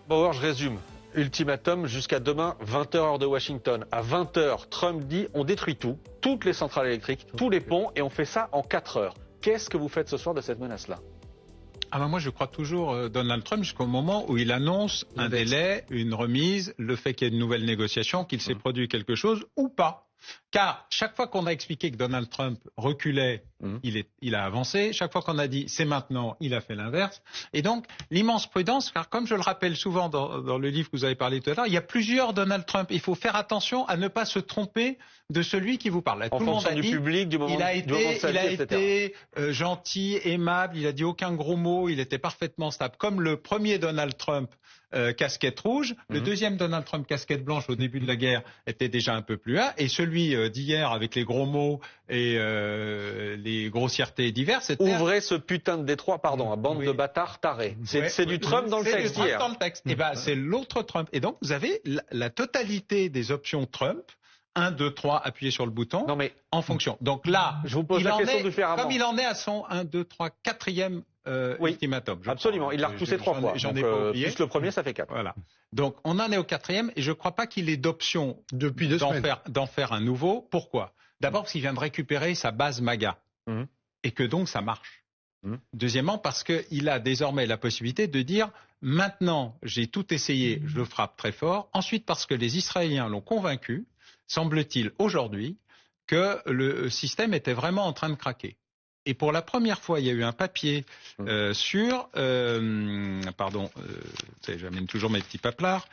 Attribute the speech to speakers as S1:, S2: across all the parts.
S1: Bauer, je résume. Ultimatum jusqu'à demain, 20h heure de Washington. À 20h, Trump dit on détruit tout, toutes les centrales électriques, tous les ponts, et on fait ça en 4 heures. Qu'est-ce que vous faites ce soir de cette menace-là?
S2: Ah ben moi je crois toujours Donald Trump jusqu'au moment où il annonce un délai, une remise, le fait qu'il y ait une nouvelle négociation, qu'il s'est produit quelque chose ou pas. Car chaque fois qu'on a expliqué que Donald Trump reculait, il a avancé. Chaque fois qu'on a dit c'est maintenant, il a fait l'inverse. Et donc l'immense prudence, car comme je le rappelle souvent dans le livre que vous avez parlé tout à l'heure, il y a plusieurs Donald Trump. Il faut faire attention à ne pas se tromper de celui qui vous parle. Là,
S1: En
S2: tout le monde
S1: fonction
S2: a
S1: du
S2: dit,
S1: public, du moment,
S2: il a
S1: du moment de sa vie,
S2: été gentil, aimable, il a dit aucun gros mot, il était parfaitement stable. Comme le premier Donald Trump, casquette rouge, le deuxième Donald Trump, casquette blanche au début de la guerre, était déjà un peu plus haut, et celui d'hier avec les gros mots et les grossièretés diverses.
S1: Ouvrez ce putain de détroit, pardon, à bande de bâtards tarés. C'est du Trump dans le texte hier.
S2: Dans le texte. Et ben c'est l'autre Trump. Et donc vous avez la totalité des options Trump. 1, 2, 3, appuyez sur le bouton,
S1: non mais,
S2: en fonction. Donc là,
S1: je vous pose la question différemment.
S2: Comme il en est à son 1, 2, 3, 4e ultimatum.
S1: Absolument, il l'a repoussé 3 fois.
S2: J'en ai pas oublié.
S1: Plus le premier, ça fait 4.
S2: Voilà. Donc on en est au 4e et je ne crois pas qu'il ait d'option
S3: depuis 2 semaines
S2: d'en faire un nouveau. Pourquoi? D'abord parce qu'il vient de récupérer sa base MAGA et que donc ça marche. Deuxièmement, parce qu'il a désormais la possibilité de dire maintenant j'ai tout essayé, je le frappe très fort. Ensuite, parce que les Israéliens l'ont convaincu, semble-t-il aujourd'hui, que le système était vraiment en train de craquer. Et pour la première fois, il y a eu un papier sur, j'amène toujours mes petits paplards,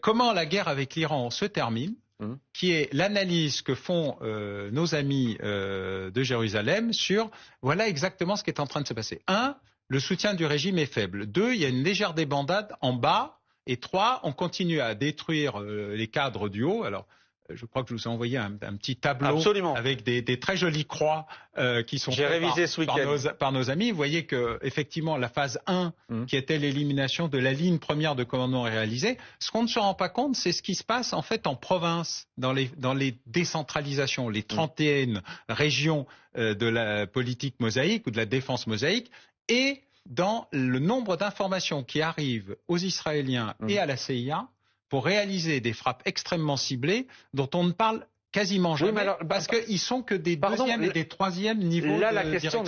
S2: comment la guerre avec l'Iran se termine, qui est l'analyse que font nos amis de Jérusalem sur, voilà exactement ce qui est en train de se passer. 1, le soutien du régime est faible. 2, il y a une légère débandade en bas. Et 3, on continue à détruire les cadres du haut. Alors, je crois que je vous ai envoyé un petit tableau avec des très jolies croix qui sont faites par nos amis. Vous voyez que effectivement la phase 1, qui était l'élimination de la ligne première de commandement réalisée, ce qu'on ne se rend pas compte, c'est ce qui se passe en fait en province, dans les décentralisations, les 31 régions de la politique mosaïque ou de la défense mosaïque, et dans le nombre d'informations qui arrivent aux Israéliens et à la CIA pour réaliser des frappes extrêmement ciblées dont on ne parle quasiment jamais, parce qu'ils sont que des deuxièmes et des troisièmes niveaux de direction.